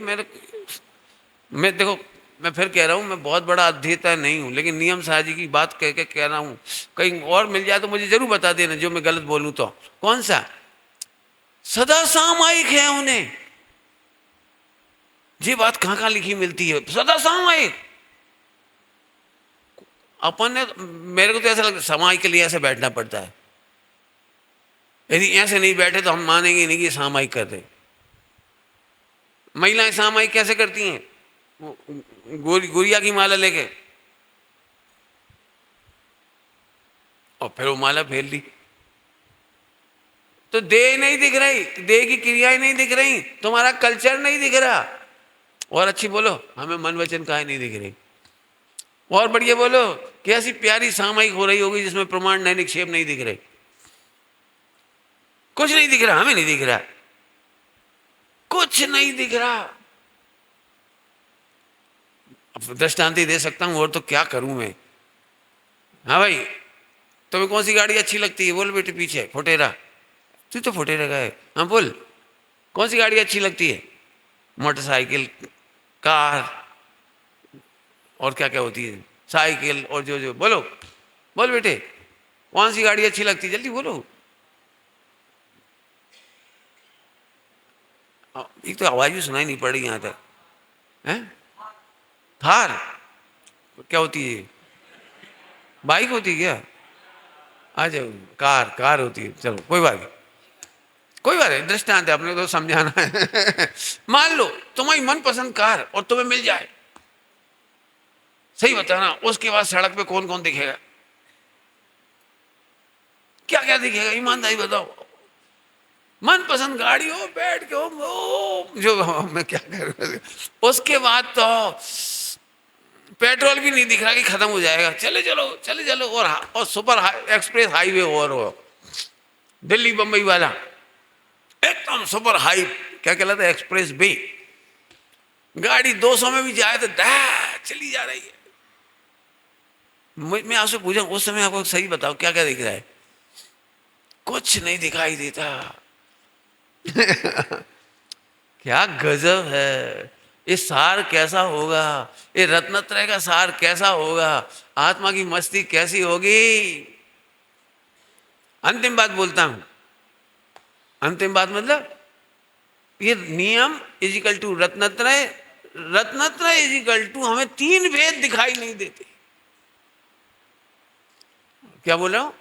मैं देखो, मैं फिर कह रहा हूँ, मैं बहुत बड़ा अध्येता नहीं हूँ, लेकिन नियम साहब जी की बात कह के कह रहा हूँ। कहीं और मिल जाए तो मुझे जरूर बता देना जो मैं गलत बोलूँ तो। कौन सा? सदा सामायिक है उन्हें। ये बात कहाँ कहाँ लिखी मिलती है? सदा सामायिक। अपन ने, मेरे को तो ऐसा लगता है सामायिक के लिए ऐसे बैठना पड़ता है। यदि ऐसे नहीं बैठे तो हम मानेंगे नहीं कि सामायिक कर रहे। महिलाएं सामायिक कैसे करती हैं? गुड़िया की माला लेके, और फिर वो माला फेर ली, तो देह नहीं दिख रही, देह की क्रियाएं नहीं दिख रही, तुम्हारा कल्चर नहीं दिख रहा। और अच्छी बोलो, हमें मन वचन काहे नहीं दिख रही। और बढ़िया बोलो, कैसी प्यारी सामायिक हो रही होगी जिसमें प्रमाण नहीं, निक्षेप नहीं दिख रहे, कुछ नहीं दिख रहा, हमें नहीं दिख रहा, कुछ नहीं दिख रहा। अब दृष्टांति दे सकता हूं, और तो क्या करूं मैं। हाँ भाई, तुम्हें कौन सी गाड़ी अच्छी लगती है? बोल बेटे, पीछे फुटेरा, तू तो फुटेरा का है। हाँ बोल, कौन सी गाड़ी अच्छी लगती है? मोटरसाइकिल, कार, और क्या क्या होती है, साइकिल, और जो जो, बोलो बोल बेटे, कौन सी गाड़ी अच्छी लगती है? जल्दी बोलो। एक तो आवाज भी सुनाई नहीं पड़ रही यहां तक है। थार क्या होती है? बाइक होती है क्या? आ जाओ, कार, कार होती है। चलो कोई बात नहीं, कोई बात नहीं, दृष्टांत है, अपने तो समझाना है। मान लो तुम्हारी मनपसंद कार और तुम्हें मिल जाए, सही बताना, उसके बाद सड़क पे कौन कौन दिखेगा? क्या क्या दिखेगा? ईमानदारी बताओ। मनपसंद गाड़ी हो, बैठ के हो, जो मैं क्या करूँ। उसके बाद तो पेट्रोल भी नहीं दिख रहा कि खत्म हो जाएगा, चले चलो चले चलो। और सुपर एक्सप्रेस हाईवे और हो, दिल्ली बंबई वाला एकदम सुपर हाई, क्या कहलाता है, एक्सप्रेस वे। गाड़ी 200 में भी जाए तो चली जा रही है। मैं आपसे पूछा उस समय, आपको सही बताओ क्या क्या दिख रहा है? कुछ नहीं दिखाई देता। क्या गजब है। ये सार कैसा होगा? ये रत्नत्रय का सार कैसा होगा? आत्मा की मस्ती कैसी होगी? अंतिम बात बोलता हूं, अंतिम बात मतलब ये नियम इजिकल टू रत्नत्रय, रत्नत्रय इजिकल टू हमें 3 भेद दिखाई नहीं देते। क्या बोल रहा हूं?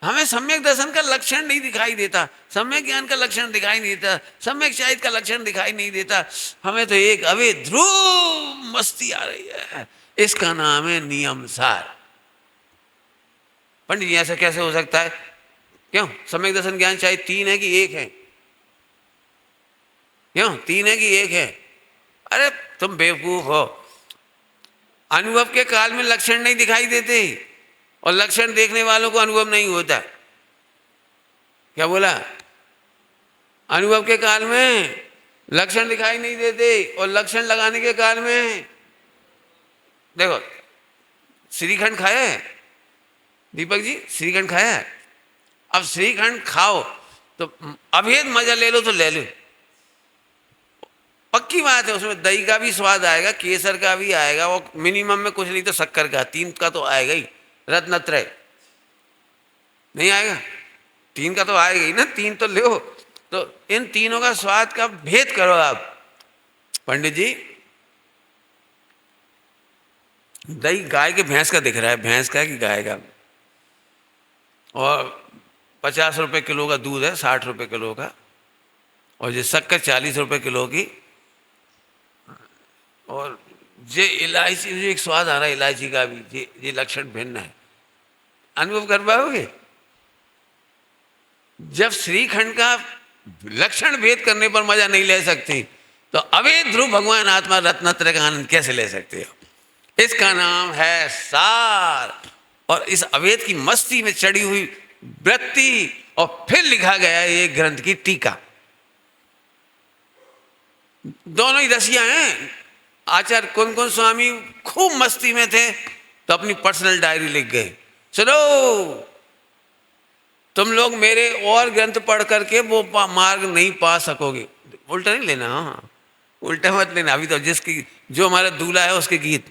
हमें सम्यक दर्शन का लक्षण नहीं दिखाई देता, सम्यक ज्ञान का लक्षण दिखाई नहीं देता, सम्यक शाहिद का लक्षण दिखाई नहीं देता। हमें तो एक अवैध ध्रुव मस्ती आ रही है, इसका नाम है नियम सार। पंडित जी ऐसा कैसे हो सकता है? क्यों? सम्यक दर्शन ज्ञान शायद 3 है कि 1 है? क्यों 3 है कि 1 है? अरे तुम बेवकूफ हो। अनुभव के काल में लक्षण नहीं दिखाई देते, और लक्षण देखने वालों को अनुभव नहीं होता। क्या बोला? अनुभव के काल में लक्षण दिखाई नहीं देते, और लक्षण लगाने के काल में, देखो श्रीखंड खाया है दीपक जी? श्रीखंड खाया है? अब श्रीखंड खाओ तो अभेद मजा ले लो तो ले लो, पक्की बात है, उसमें दही का भी स्वाद आएगा, केसर का भी आएगा, और मिनिमम में कुछ नहीं तो शक्कर का, 3 का तो आएगा ही। रत्नत्रय नहीं आएगा, 3 का तो आएगा ही ना, 3 तो लो। तो इन तीनों का स्वाद का भेद करो आप। पंडित जी, दही गाय के भैंस का दिख रहा है, भैंस का कि गाय का, और 50 रुपए किलो का दूध है, 60 रुपए किलो का, और ये शक्कर 40 रुपए किलो की, और ये इलायची, जो एक स्वाद आ रहा है इलायची का भी, ये लक्षण भिन्न है। अनुभव कर पाओगे? जब श्रीखंड का लक्षण भेद करने पर मजा नहीं ले सकती, तो अवैध ध्रुव भगवान आत्मा रत्नत्रय का आनंद कैसे ले सकते हो? इसका नाम है सार। और इस अवैध की मस्ती में चढ़ी हुई वृत्ति, और फिर लिखा गया ये ग्रंथ की टीका। दोनों ही रसिया हैं। आचार्य कुंद स्वामी खूब मस्ती में थे, तो अपनी पर्सनल डायरी लिख गए, सुनो तुम लोग मेरे और ग्रंथ पढ़ करके वो मार्ग नहीं पा सकोगे। उल्टा नहीं लेना, हाँ उल्टा मत लेना। अभी तो जिसकी, जो हमारा दूल्हा है उसके गीत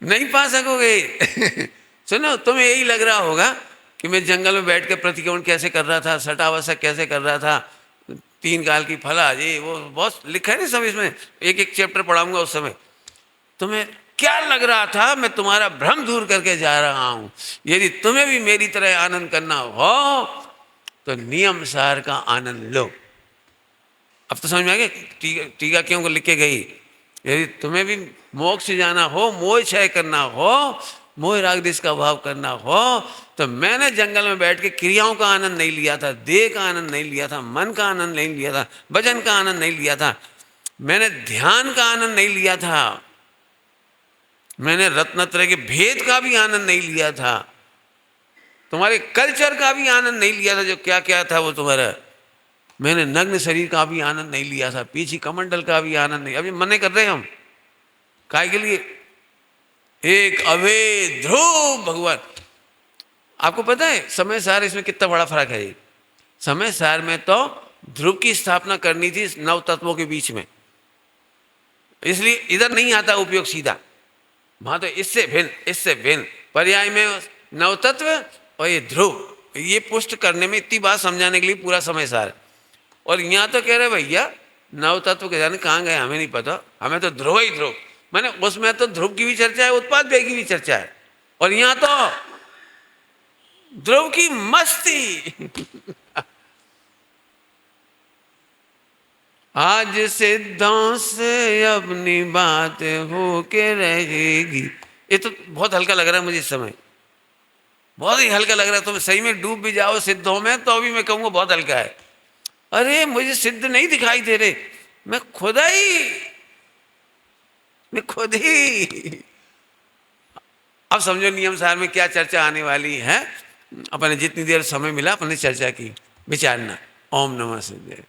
नहीं पा सकोगे। सुनो, तुम्हें यही लग रहा होगा कि मैं जंगल में बैठ के प्रतिक्रमण कैसे कर रहा था, सटावसक कैसे कर रहा था, 3 काल की फला, ये वो बहुत लिखा है ना सब इसमें, एक एक चैप्टर पढ़ाऊंगा उस समय। तुम्हें क्या लग रहा था? मैं तुम्हारा भ्रम दूर करके जा रहा हूं। यदि तुम्हें भी मेरी तरह आनंद करना हो तो नियम सार का आनंद लो। अब तो समझ में आ गया टीका क्यों को लिख के गई। यदि तुम्हें भी मोक्ष से जाना हो, मोह क्षय करना हो, मोह राग देश का भाव करना हो, तो मैंने जंगल में बैठ के क्रियाओं का आनंद नहीं लिया था, देह का आनंद नहीं लिया था, मन का आनंद नहीं लिया था, भजन का आनंद नहीं लिया था, मैंने ध्यान का आनंद नहीं लिया था, मैंने रत्नत्रय के भेद का भी आनंद नहीं लिया था, तुम्हारे कल्चर का भी आनंद नहीं लिया था, जो क्या क्या था वो तुम्हारा, मैंने नग्न शरीर का भी आनंद नहीं लिया था, पीछे कमंडल का भी आनंद नहीं। अभी मने कर रहे हैं हम काय के लिए? एक अवैध ध्रुव भगवान। आपको पता है समय सार इसमें कितना बड़ा फर्क है? समय सार में तो ध्रुव की स्थापना करनी थी 9 तत्वों के बीच में, इसलिए इधर नहीं आता उपयोग सीधा। वहां तो इससे भिन्न पर्याय में 9 तत्व और ये ध्रुव, ये पुष्ट करने में इतनी बात समझाने के लिए पूरा समय सार। और यहाँ तो कह रहे भैया 9 तत्व के जाने कहाँ गए हमें नहीं पता, हमें तो ध्रुव ही ध्रुव। मैंने उसमें तो ध्रुव की भी चर्चा है, उत्पाद व्यय की भी चर्चा है, और यहाँ तो ध्रुव की मस्ती। आज सिद्धों से अपनी बात हो के रहेगी। ये तो बहुत हल्का लग रहा है मुझे इस समय, बहुत ही हल्का लग रहा है। तुम सही में डूब भी जाओ सिद्धों में तो भी मैं कहूँगा बहुत हल्का है। अरे मुझे सिद्ध नहीं दिखाई दे रहे, मैं खुद ही। अब समझो नियम सार में क्या चर्चा आने वाली है। अपने जितनी देर समय मिला अपने चर्चा की, विचारना। ओम नमः शिवाय।